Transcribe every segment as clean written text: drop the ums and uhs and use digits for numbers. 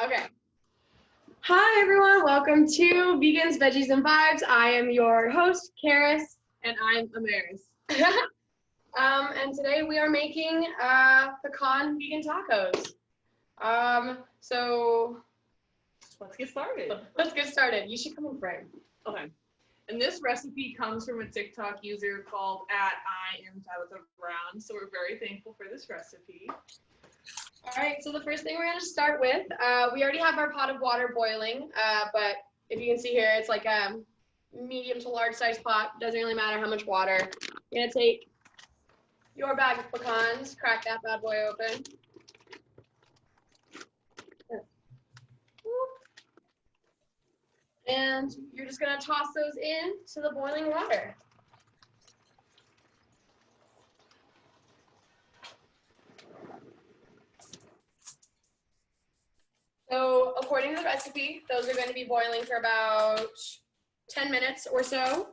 Okay. Hi, everyone. Welcome to Vegans, Veggies, and Vibes. I am your host, Karis. And I'm Amarais. And today we are making pecan vegan tacos. So Let's get started. let's get started. You should come in frame. Okay. And this recipe comes from a TikTok user called @IMTabithaBrown. So we're very thankful for this recipe. All right, so the first thing we're going to start with, we already have our pot of water boiling, but if you can see here, it's like a medium to large size pot. Doesn't really matter how much water. You're going to take your bag of pecans, crack that bad boy open. And you're just going to toss those into the boiling water. So according to the recipe, those are going to be boiling for about 10 minutes or so.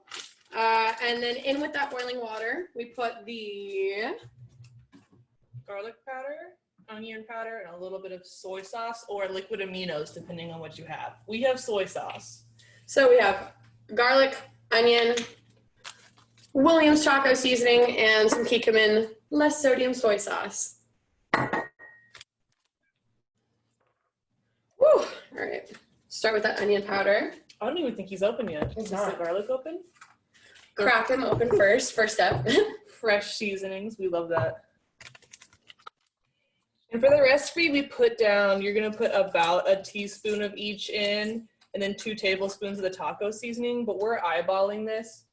And then in with that boiling water, we put the Garlic powder, onion powder, and a little bit of soy sauce or liquid aminos, depending on what you have. We have soy sauce. So we have garlic, onion, Williams taco seasoning, and some Kikkoman less sodium soy sauce. Woo! All right. Start with that onion powder. I don't even think he's open yet. It's Is not. the garlic open? Crack them open first step. Fresh seasonings. We love that. And for the recipe, we put down, you're going to put about a teaspoon of each in, and then 2 tablespoons of the taco seasoning, but we're eyeballing this,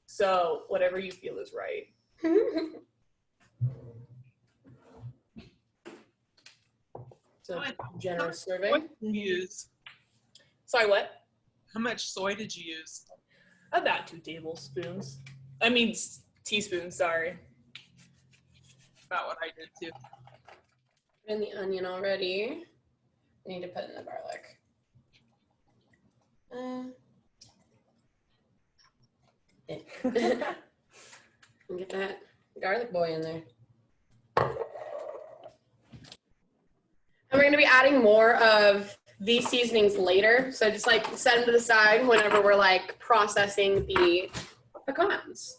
so whatever you feel is right. So generous serving. What did you use? Sorry, what? How much soy did you use? About 2 tablespoons. I mean, teaspoons, sorry. About what I did too. Put in the onion already. I need to put in the garlic. And get that garlic boy in there. And we're going to be adding more of these seasonings later. So just like set them to the side whenever we're like processing the pecans.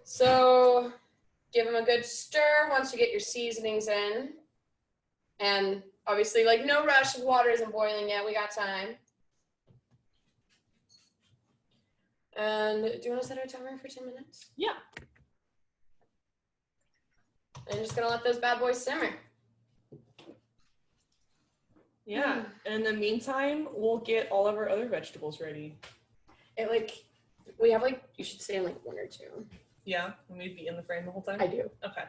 So give them a good stir once you get your seasonings in. And obviously, like, no rush. The water isn't boiling yet. We got time. And do you want to set our timer for 10 minutes? Yeah. And just going to let those bad boys simmer. Yeah. And in the meantime, we'll get all of our other vegetables ready. It like, we have like, you should stay in like 1 or 2. Yeah. And we'd be in the frame the whole time? I do. Okay.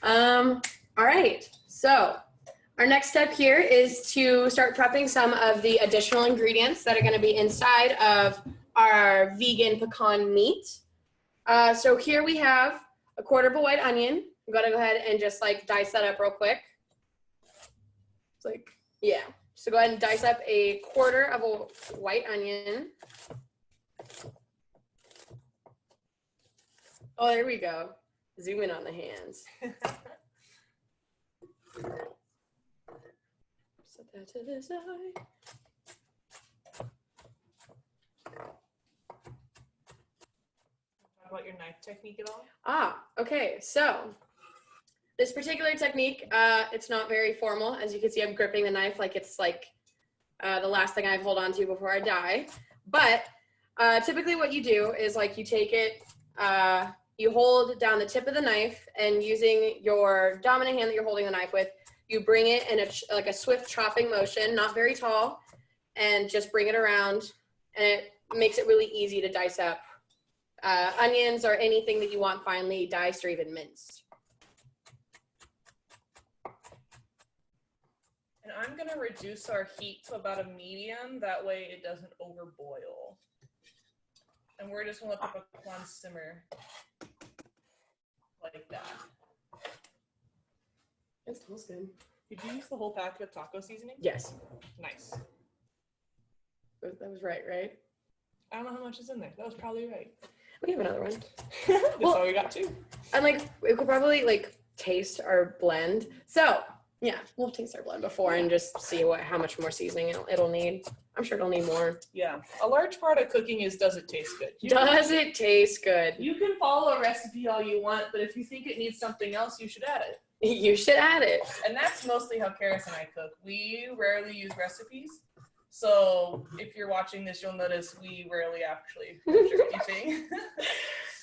All right. So our next step here is to start prepping some of the additional ingredients that are going to be inside of our vegan pecan meat. So here we have a 1/4 of a white onion. I'm going to go ahead and just like dice that up real quick. It's like, yeah. So go ahead and dice up a 1/4 of a white onion. Oh, there we go. Zoom in on the hands. Set that to the side. Talk about your knife technique at all? Okay. So this particular technique, it's not very formal. As you can see, I'm gripping the knife like it's like the last thing I hold on to before I die. But typically what you do is like you take it, you hold down the tip of the knife, and using your dominant hand that you're holding the knife with, you bring it in like a swift chopping motion, not very tall, and just bring it around, and it makes it really easy to dice up onions or anything that you want finely diced or even minced. And I'm going to reduce our heat to about a medium. That way it doesn't overboil. And we're just going to let the pecans simmer like that. It smells good. Did you use the whole packet of taco seasoning? Yes. Nice. That was right? I don't know how much is in there. That was probably right. We have another one. That's all we got too. And like, we could probably like taste our blend. So Yeah, we'll taste our blood before and just see how much more seasoning it'll need. I'm sure it'll need more. Yeah. A large part of cooking is, does it taste good? Does it taste good? You can follow a recipe all you want, but if you think it needs something else, you should add it. You should add it. And that's mostly how Karis and I cook. We rarely use recipes. So if you're watching this, you'll notice we rarely actually measure anything.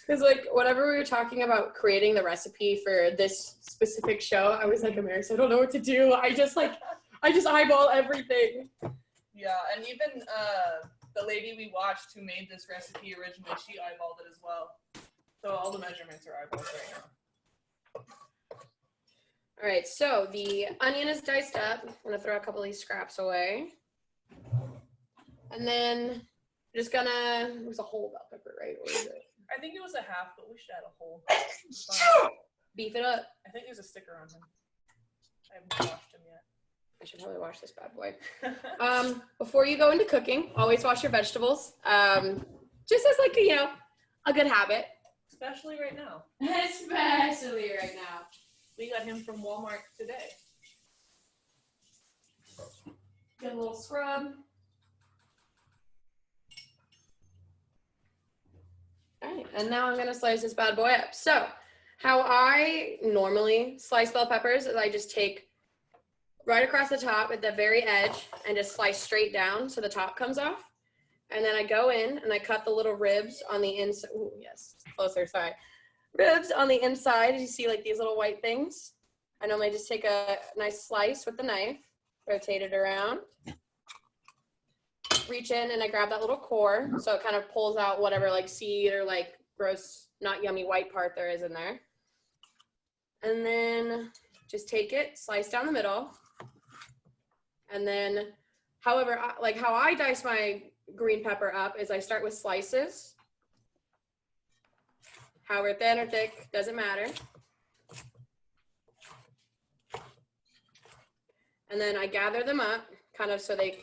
Because like whenever we were talking about creating the recipe for this specific show, I was like, Amarais, I don't know what to do. I just eyeball everything. Yeah, and even the lady we watched who made this recipe originally, she eyeballed it as well. So all the measurements are eyeballs right now. All right, so the onion is diced up. I'm gonna throw a couple of these scraps away. And then I'm just gonna, it was a whole bell pepper, right? Or is it? I think it was a half, but we should add a whole. Beef it up. I think there's a sticker on him. I haven't washed him yet. I should probably wash this bad boy. Before you go into cooking, always wash your vegetables. Just as like, a good habit. Especially right now. Especially right now. We got him from Walmart today. Get a little scrub. All right, and now I'm gonna slice this bad boy up. So, how I normally slice bell peppers is I just take right across the top at the very edge and just slice straight down so the top comes off. And then I go in and I cut the little ribs on the inside. Ooh, yes, closer, sorry. Ribs on the inside, as you see like these little white things. I normally just take a nice slice with the knife, rotate it around, reach in and I grab that little core so it kind of pulls out whatever like seed or like gross, not yummy white part there is in there. And then just take it, slice down the middle. And then, however, like how I dice my green pepper up is I start with slices. However thin or thick, doesn't matter. And then I gather them up kind of so they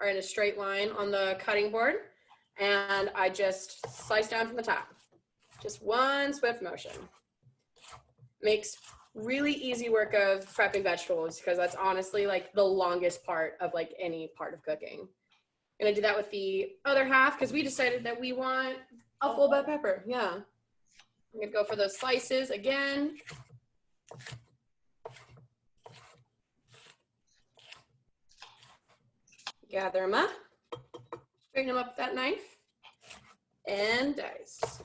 are in a straight line on the cutting board. And I just slice down from the top. Just one swift motion. Makes really easy work of prepping vegetables because that's honestly like the longest part of like any part of cooking. I'm gonna do that with the other half because we decided that we want a full bell pepper. Yeah. I'm gonna go for those slices again. Gather them up, straighten them up with that knife, and dice.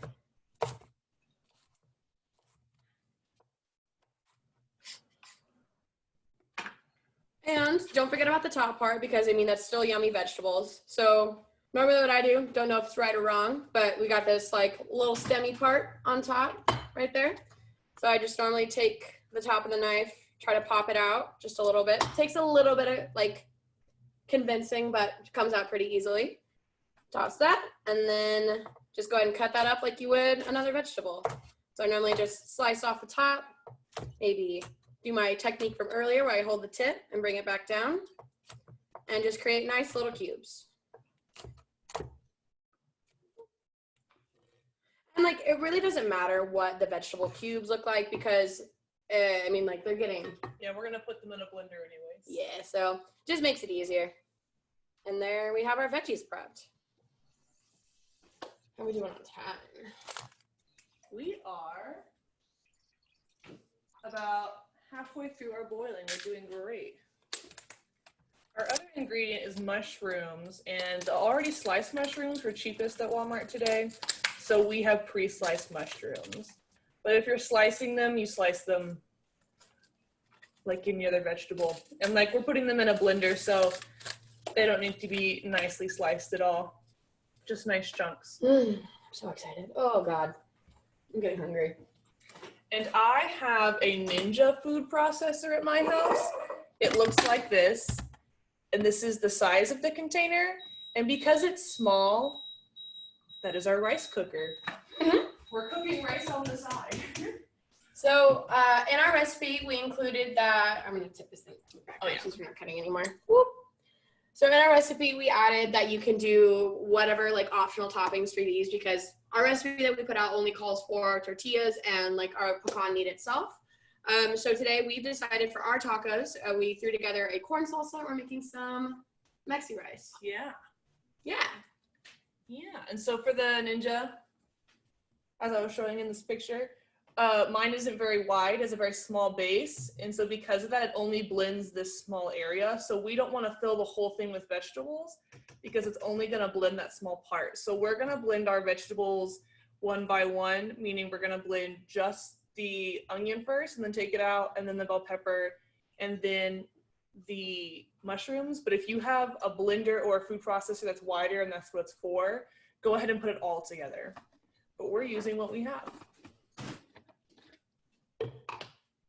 And don't forget about the top part because, I mean, that's still yummy vegetables. So normally what I do, don't know if it's right or wrong, but we got this like little stemmy part on top right there. So I just normally take the top of the knife, try to pop it out just a little bit. It takes a little bit of like convincing, but it comes out pretty easily. Toss that, and then just go ahead and cut that up like you would another vegetable. So I normally just slice off the top, maybe do my technique from earlier where I hold the tip and bring it back down and just create nice little cubes. And like, it really doesn't matter what the vegetable cubes look like because, I mean, like they're getting. Yeah, we're gonna put them in a blender anyways. Yeah, so just makes it easier. And there we have our veggies prepped. How are we doing on time? We are about halfway through our boiling. We're doing great. Our other ingredient is mushrooms, and the already sliced mushrooms were cheapest at Walmart today, so we have pre-sliced mushrooms. But if you're slicing them, you slice them like any other vegetable. And like we're putting them in a blender, so they don't need to be nicely sliced at all. Just nice chunks. I'm so excited. Oh God, I'm getting hungry. And I have a Ninja food processor at my house. It looks like this, and this is the size of the container. And because it's small, that is our rice cooker. Mm-hmm. We're cooking rice on the side. So in our recipe, we included that, I'm gonna tip this thing back since we're not cutting anymore. Whoop. So in our recipe, we added that you can do whatever like optional toppings for these because our recipe that we put out only calls for tortillas and like our pecan meat itself. So today we decided for our tacos, we threw together a corn salsa. We're making some Mexi rice. Yeah. Yeah. Yeah. And so for the Ninja, as I was showing in this picture, mine isn't very wide, it's a very small base. And so because of that, it only blends this small area. So we don't want to fill the whole thing with vegetables because it's only going to blend that small part. So we're going to blend our vegetables one by one, meaning we're going to blend just the onion first and then take it out, and then the bell pepper, and then the mushrooms. But if you have a blender or a food processor that's wider and that's what it's for, go ahead and put it all together. But we're using what we have.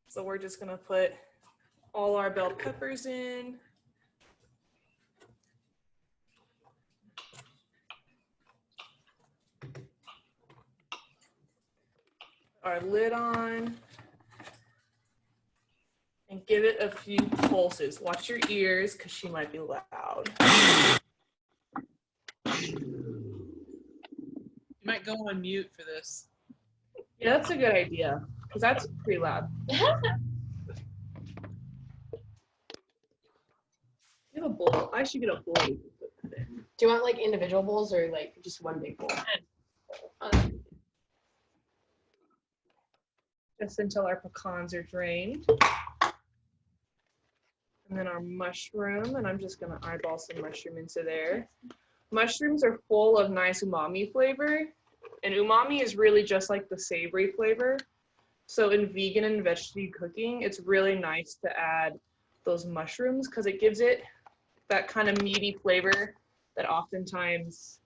So we're just gonna put all our bell peppers in. Our lid on. And give it a few pulses. Watch your ears because she might be loud. You might go on mute for this. Yeah, that's a good idea because that's pretty loud. You have a bowl. I should get a bowl. Do you want like individual bowls or like just one big bowl? Just until our pecans are drained. And then our mushroom, and I'm just gonna eyeball some mushroom into there. Mushrooms are full of nice umami flavor, and umami is really just like the savory flavor. So in vegan and vegetable cooking, it's really nice to add those mushrooms because it gives it that kind of meaty flavor that oftentimes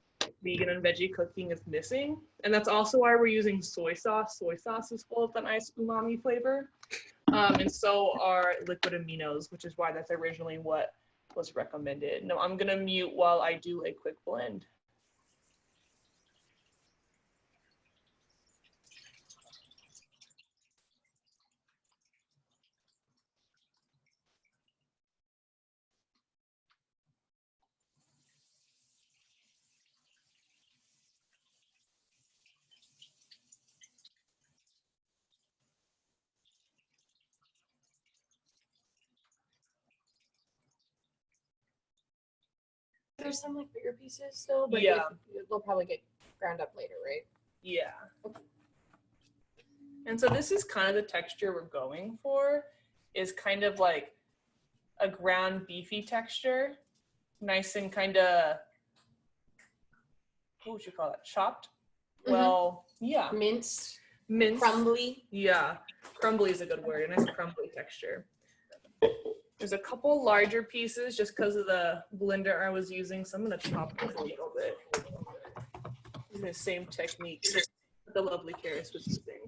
vegan and veggie cooking is missing. And that's also why we're using soy sauce. Soy sauce is full of that nice umami flavor. And so are liquid aminos, which is why that's originally what was recommended. Now I'm gonna mute while I do a quick blend. There's some like bigger pieces still, but Yeah. they'll probably get ground up later, right? Yeah. And so this is kind of the texture we're going for, is kind of like a ground beefy texture, nice and kind of, what would you call it, chopped? Mm-hmm. Well, yeah. Minced, Minced. crumbly. Yeah, crumbly is a good word, a nice crumbly texture. There's a couple larger pieces just because of the blender I was using, so I'm gonna chop this a little bit. The same technique that the lovely Karis was using.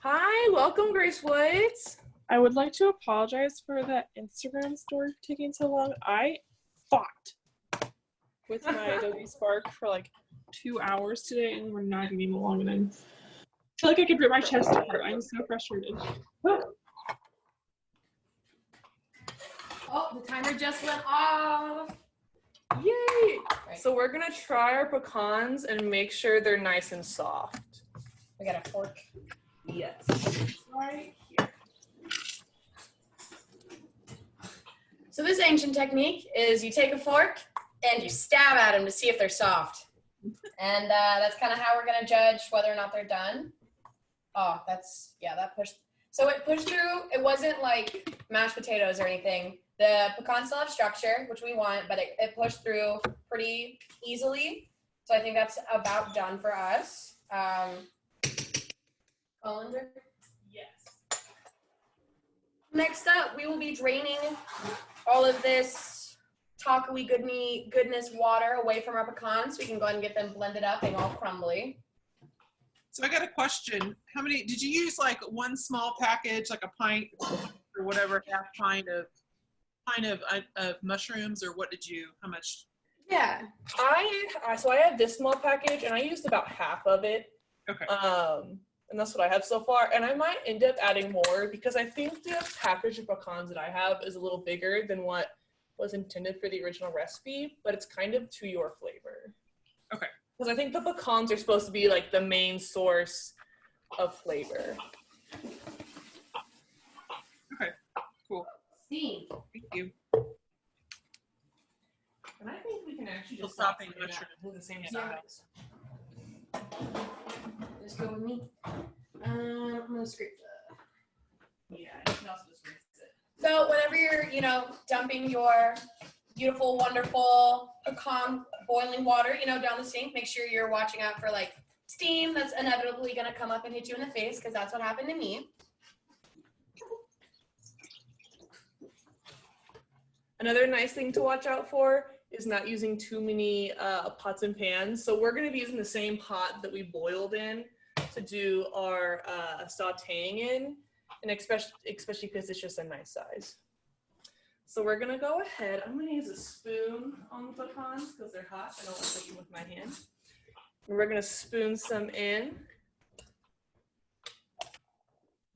Hi, welcome, Grace Woods. I would like to apologize for that Instagram story taking so long. I fought with my Adobe Spark for like 2 hours today, and we're not getting along, and I feel like I could rip my chest apart. I'm so frustrated. Oh, the timer just went off. Yay! Right. So we're gonna try our pecans and make sure they're nice and soft. We got a fork. Yes. Right here. So this ancient technique is you take a fork and you stab at them to see if they're soft. And that's kind of how we're gonna judge whether or not they're done. Oh, that pushed. So it pushed through. It wasn't like mashed potatoes or anything. The pecans still have structure, which we want, but it pushed through pretty easily. So I think that's about done for us. Colander? Yes. Next up, we will be draining all of this taco-y goodness water away from our pecans so we can go ahead and get them blended up and all crumbly. So I got a question. How many, did you use like one small package, like a pint or whatever, half pint of mushrooms, or what did you, how much? Yeah. So I have this small package and I used about half of it. Okay. And that's what I have so far. And I might end up adding more because I think the package of pecans that I have is a little bigger than what was intended for the original recipe, but it's kind of to your flavor. Okay. Because I think the pecans are supposed to be like the main source of flavor. steam. Thank you. And I think we can actually just Stop saute being it butchered. at the same Yeah. size. Just go with me. I'm gonna scrape the. Yeah, you can also just rinse it. So whenever you're, dumping your beautiful, wonderful pecan boiling water, down the sink, make sure you're watching out for like steam that's inevitably gonna come up and hit you in the face, because that's what happened to me. Another nice thing to watch out for is not using too many pots and pans. So we're going to be using the same pot that we boiled in to do our sauteing in, and especially because it's just a nice size. So we're going to go ahead. I'm going to use a spoon on the pecans because they're hot. I don't like touching with my hand. And we're going to spoon some in.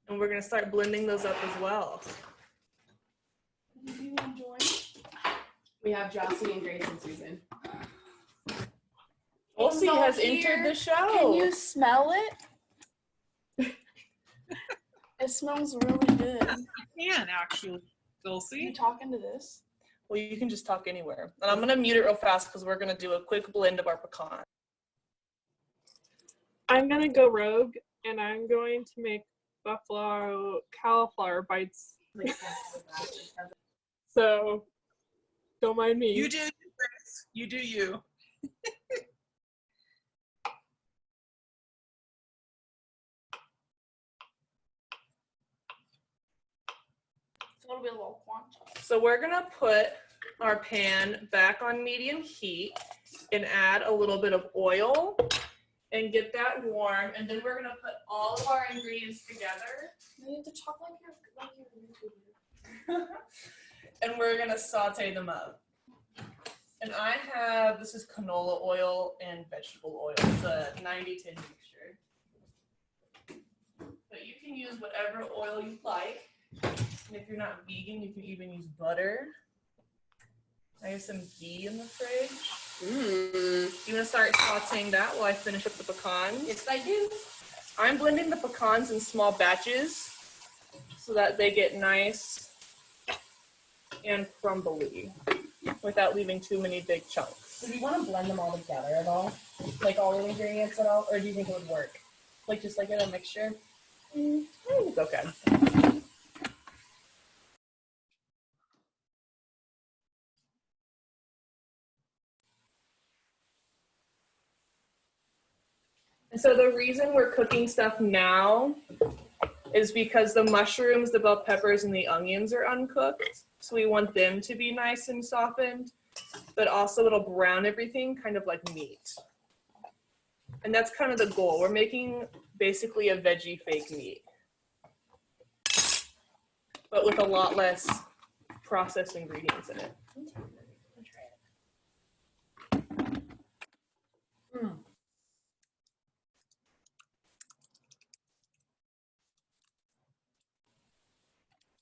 And we're going to start blending those up as well. We have Jossie and Grace and Susan. Elsie has entered the show. Can you smell it? It smells really good. I can actually, Are you Dulcie. talking to this? Well, you can just talk anywhere. And I'm going to mute it real fast because we're going to do a quick blend of our pecan. I'm going to go rogue, and I'm going to make buffalo cauliflower bites. So, don't mind me. You do, Grace. You do you. So it'll be a little quantum. So we're going to put our pan back on medium heat and add a little bit of oil and get that warm. And then we're going to put all of our ingredients together. You have to talk like you're And we're going to saute them up. And I have, this is canola oil and vegetable oil. It's a 90-10 mixture. But you can use whatever oil you like. And if you're not vegan, you can even use butter. I have some ghee in the fridge. You want to start sauteing that while I finish up the pecans? Yes, I do. I'm blending the pecans in small batches so that they get nice and crumbly without leaving too many big chunks. Do you want to blend them all together at all? Like all the ingredients at all? Or do you think it would work? Like just like in a mixture? I think it's okay. And so the reason we're cooking stuff now is because the mushrooms, the bell peppers, and the onions are uncooked. So we want them to be nice and softened, but also it'll brown everything kind of like meat. And that's kind of the goal. We're making basically a veggie fake meat, but with a lot less processed ingredients in it.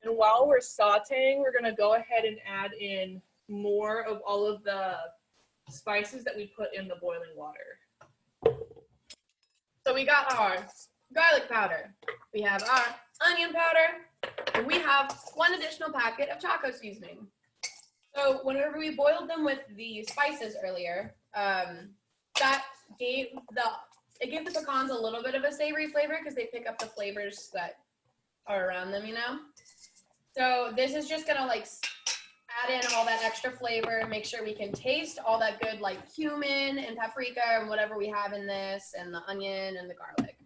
And while we're sauteing, we're gonna go ahead and add in more of all of the spices that we put in the boiling water. So we got our garlic powder. We have our onion powder. And we have one additional packet of taco seasoning. So whenever we boiled them with the spices earlier, that gave the pecans a little bit of a savory flavor because they pick up the flavors that are around them, So this is just gonna like add in all that extra flavor, make sure we can taste all that good like cumin and paprika and whatever we have in this, and the onion and the garlic.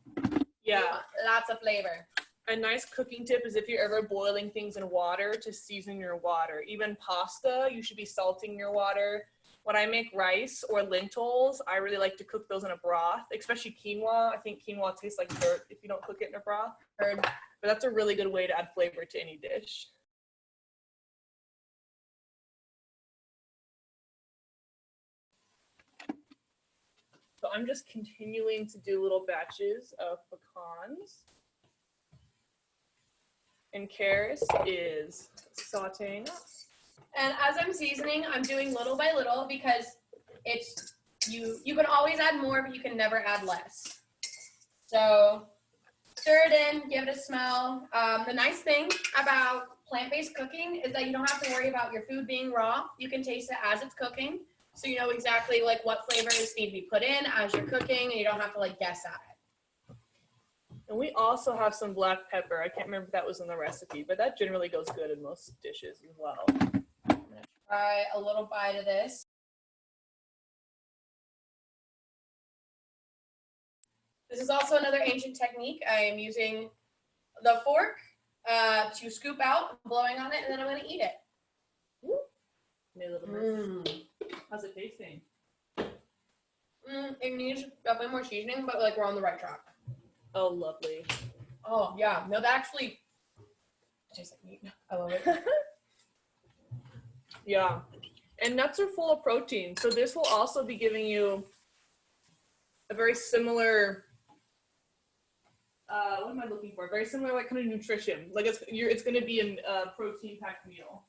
Yeah. Lots of flavor. A nice cooking tip is if you're ever boiling things in water, to season your water. Even pasta, you should be salting your water. When I make rice or lentils, I really like to cook those in a broth, especially quinoa. I think quinoa tastes like dirt if you don't cook it in a broth. But that's a really good way to add flavor to any dish. So I'm just continuing to do little batches of pecans. And Karis is sauteing up. And as I'm seasoning, I'm doing little by little because it's you can always add more, but you can never add less. So Stir it in, give it a smell. The nice thing about plant-based cooking is that you don't have to worry about your food being raw. You can taste it as it's cooking. So you know exactly like what flavors need to be put in as you're cooking, and you don't have to like guess at it. And we also have some black pepper. I can't remember if that was in the recipe, but that generally goes good in most dishes as well. I'm gonna try a little bite of this. This is also another ancient technique. I am using the fork to scoop out, blowing on it, and then I'm gonna eat it. Maybe a little bit. How's it tasting? It needs definitely more seasoning, but like we're on the right track. Oh, lovely. Oh yeah, no, that actually tastes like meat. I love it. Yeah, and nuts are full of protein, so this will also be giving you a very similar. What am I looking for? Very similar, like kind of nutrition. Like it's going to be a protein-packed meal.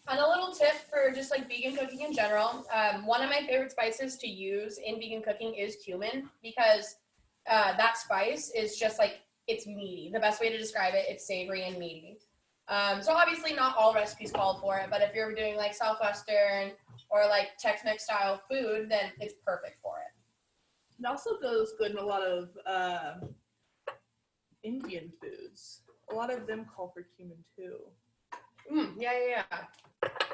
And a little tip for just like vegan cooking in general, one of my favorite spices to use in vegan cooking is cumin, because that spice is just like, it's meaty. The best way to describe it, it's savory and meaty. So obviously not all recipes call for it, but if you're doing like Southwestern or like Tex-Mex style food, then it's perfect for it. It also goes good in a lot of Indian foods. A lot of them call for cumin too. Yeah.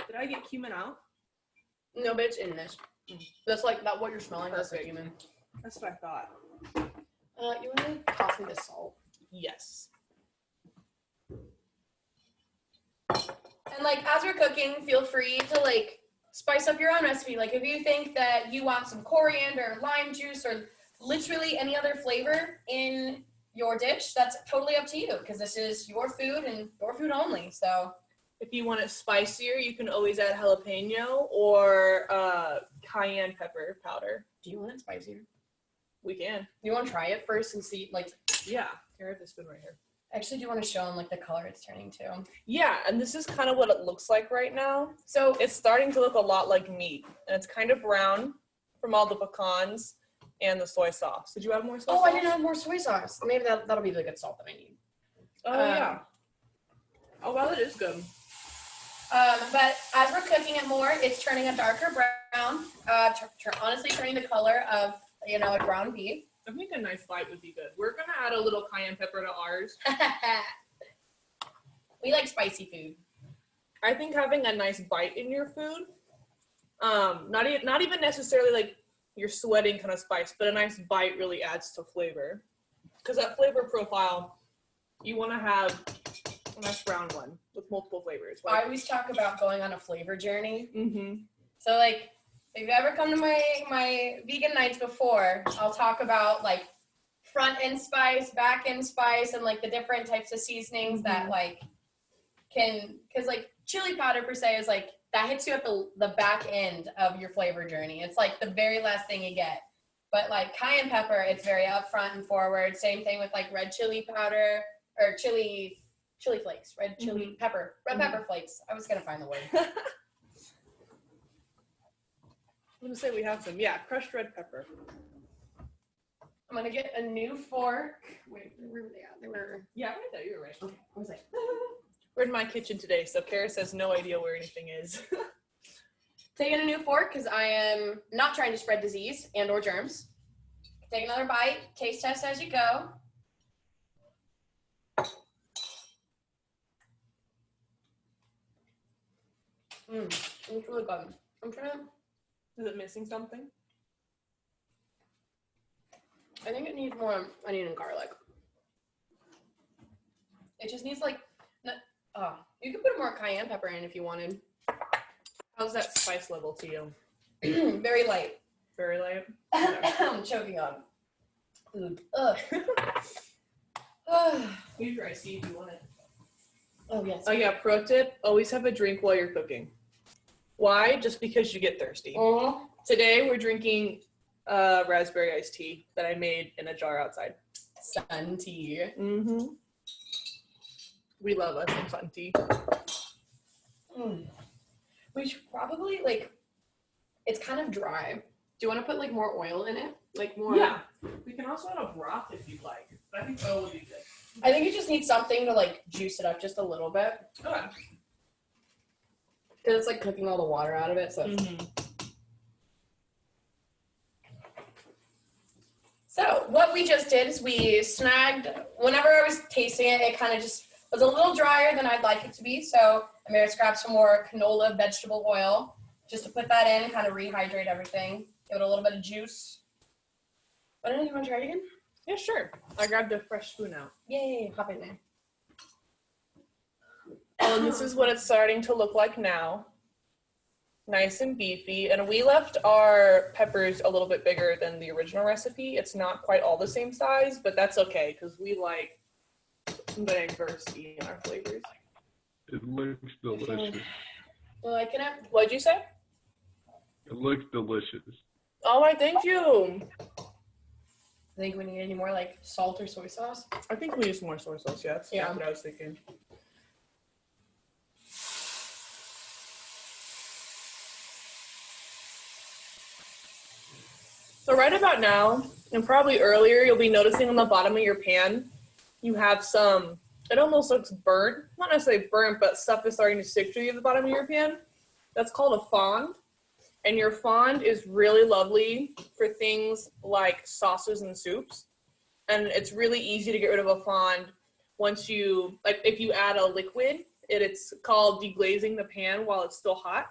Did I get cumin out? No, but it's in this. That's like that. What you're smelling. That's the Perfect. cumin. That's what I thought. You want to toss me the salt? Yes. And like as we're cooking, feel free to like spice up your own recipe. Like if you think that you want some coriander, lime juice, or literally any other flavor in your dish, that's totally up to you, because this is your food and your food only. So If you want it spicier, you can always add jalapeno or cayenne pepper powder. do you want it spicier? We can. You want to try it first and see, like, Yeah. Here, I have this spoon right here. I actually do want to show them like the color it's turning to. Yeah, and this is kind of what it looks like right now. So it's starting to look a lot like meat, and it's kind of brown from all the pecans and the soy sauce. Did you add more soy sauce? Oh, I didn't have more soy sauce. Maybe that'll be the good salt that I need. Oh, yeah. Oh, wow, that is good. But as we're cooking it more, it's turning a darker brown. Honestly, turning the color of, a ground beef. I think a nice bite would be good. We're going to add a little cayenne pepper to ours. We like spicy food. I think having a nice bite in your food, not even necessarily like you're sweating kind of spice, but a nice bite really adds to flavor. Because that flavor profile, you want to have a nice brown one with multiple flavors. I always talk about going on a flavor journey. Mm-hmm. So like, if you've ever come to my vegan nights before, I'll talk about like front end spice, back end spice, and like the different types of seasonings that like because like chili powder per se is like, that hits you at the back end of your flavor journey. It's like the very last thing you get. But like cayenne pepper, it's very upfront and forward. Same thing with like red chili powder or chili flakes, red chili pepper, red pepper flakes. I was gonna find the word. I'm gonna say we have some. Yeah, crushed red pepper. I'm gonna get a new fork. Wait, where were they at? They were. Yeah, right there. You're right. Okay, I was like. We're in my kitchen today, so Karis has no idea where anything is. Taking a new fork because I am not trying to spread disease and or germs. Take another bite. Taste test as you go. It's really good. I'm trying to. Is it missing something? I think it needs more onion and garlic. It just needs like. You could put more cayenne pepper in if you wanted. How's that spice level to you? Very light. Very light? I'm choking on food. Ugh. Here's your ice if you want it. Oh, yes. Oh yeah, pro tip, always have a drink while you're cooking. Why? Just because you get thirsty. Today we're drinking raspberry iced tea that I made in a jar outside. Sun tea. Mm-hmm. We love us some sun tea. We should probably, like, it's kind of dry. Do you want to put, like, more oil in it? Like more. Yeah. We can also add a broth if you'd like. But I think oil would be good. I think you just need something to like juice it up just a little bit. Okay. Because it's like cooking all the water out of it. So. So what we just did is we snagged, whenever I was tasting it, it kind of just was a little drier than I'd like it to be. So Amarais grabbed some more canola vegetable oil just to put that in, kind of rehydrate everything. Give it a little bit of juice. What did you want to try it again? Yeah, sure. I grabbed a fresh spoon out. Yay, hop in there. And this is what it's starting to look like now. Nice and beefy. And we left our peppers a little bit bigger than the original recipe. It's not quite all the same size, but that's okay because we like diversity in our flavors. It looks delicious. You liking it? What'd you say? It looks delicious. All right, thank you. I think we need any more like salt or soy sauce. I think we use more soy sauce, yeah. That's Yeah. what I was thinking. So right about now, and probably earlier, you'll be noticing on the bottom of your pan, you have some, it almost looks burnt. Not necessarily burnt, but stuff is starting to stick to you at the bottom of your pan. That's called a fond. And your fond is really lovely for things like sauces and soups. And it's really easy to get rid of a fond once you, like if you add a liquid, it's called deglazing the pan while it's still hot.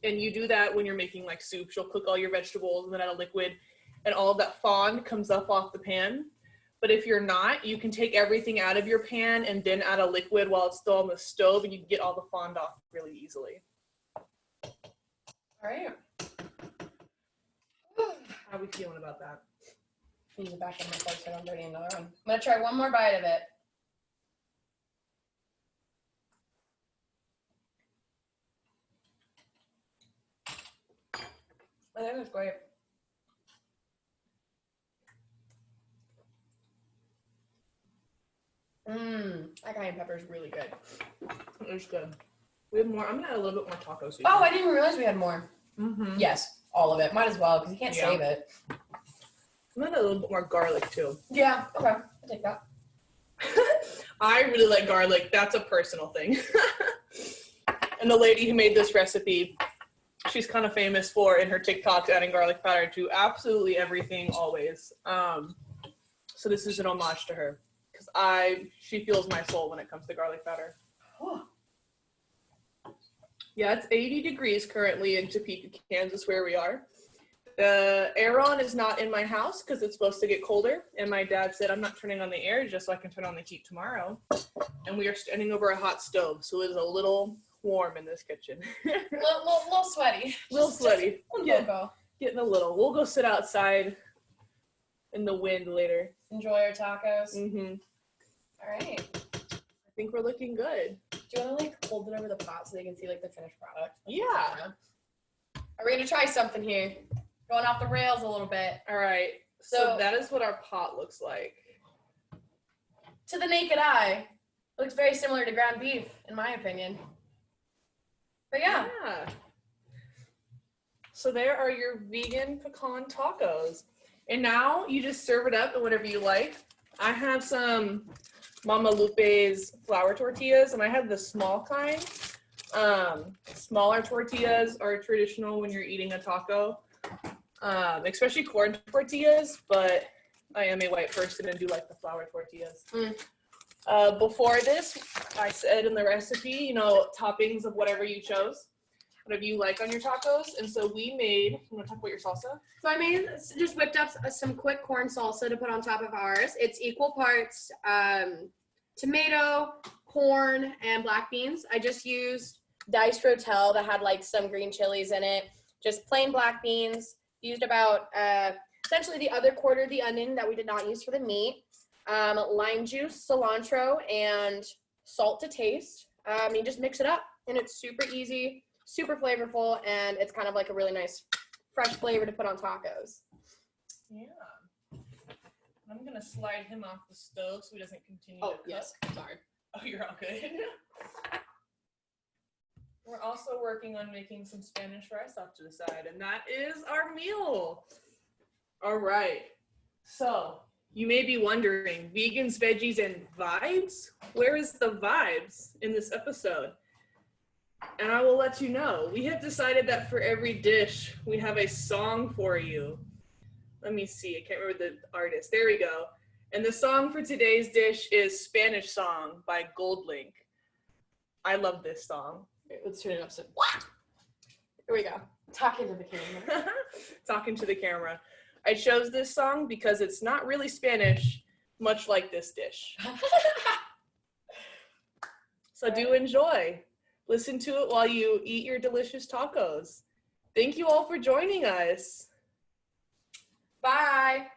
And you do that when you're making like soups. You'll cook all your vegetables and then add a liquid and all of that fond comes up off the pan. But if you're not, you can take everything out of your pan and then add a liquid while it's still on the stove and you can get all the fond off really easily. All right. How are we feeling about that? Use it back in my plate so I don't dirty another one. I'm gonna try one more bite of it. I think it's great. That cayenne pepper is really good. It's good. We have more. I'm gonna add a little bit more taco seasoning. Oh, I didn't realize we had more. Mm-hmm. Yes, all of it. Might as well because you can't Yeah. save it. I'm gonna add a little bit more garlic too. Yeah. Okay. I'll take that. I really like garlic. That's a personal thing. And the lady who made this recipe, she's kind of famous for in her TikToks adding garlic powder to absolutely everything always. So this is an homage to her because she fuels my soul when it comes to garlic powder. Yeah, it's 80 degrees currently in Topeka, Kansas, where we are. The air on is not in my house because it's supposed to get colder. And my dad said, I'm not turning on the air just so I can turn on the heat tomorrow. And we are standing over a hot stove, so it is a little warm in this kitchen. little sweaty. Little sweaty. Go. Getting a little. We'll go sit outside in the wind later. Enjoy our tacos. Mm-hmm. All right. I think we're looking good. Do you want to like hold it over the pot so they can see like the finished product? Yeah. Are we gonna try something here? Going off the rails a little bit. All right. So that is what our pot looks like. To the naked eye, looks very similar to ground beef, in my opinion. But yeah. So there are your vegan pecan tacos. And now you just serve it up and whatever you like. I have some Mama Lupe's flour tortillas, and I have the small kind. Smaller tortillas are traditional when you're eating a taco, especially corn tortillas, but I am a white person and do like the flour tortillas. Before this, I said in the recipe, toppings of whatever you chose, whatever you like on your tacos. And so we made, you want to talk about your salsa? So I just whipped up some quick corn salsa to put on top of ours. It's equal parts tomato, corn, and black beans. I just used diced rotel that had like some green chilies in it. Just plain black beans. Used about essentially the other quarter of the onion that we did not use for the meat. Lime juice, cilantro, and salt to taste. You just mix it up, and it's super easy, super flavorful, and it's kind of like a really nice fresh flavor to put on tacos. Yeah. I'm going to slide him off the stove so he doesn't continue to cook. Yes. Sorry. Oh, you're all good. We're also working on making some Spanish rice off to the side, and that is our meal. All right. So you may be wondering, vegans, veggies, and vibes? Where is the vibes in this episode? And I will let you know. We have decided that for every dish, we have a song for you. Let me see. I can't remember the artist. There we go. And the song for today's dish is Spanish Song by Goldlink. I love this song. Wait, let's turn it up. So, here we go. Talking to the camera. Talking to the camera. I chose this song because it's not really Spanish, much like this dish. So do enjoy. Listen to it while you eat your delicious tacos. Thank you all for joining us. Bye.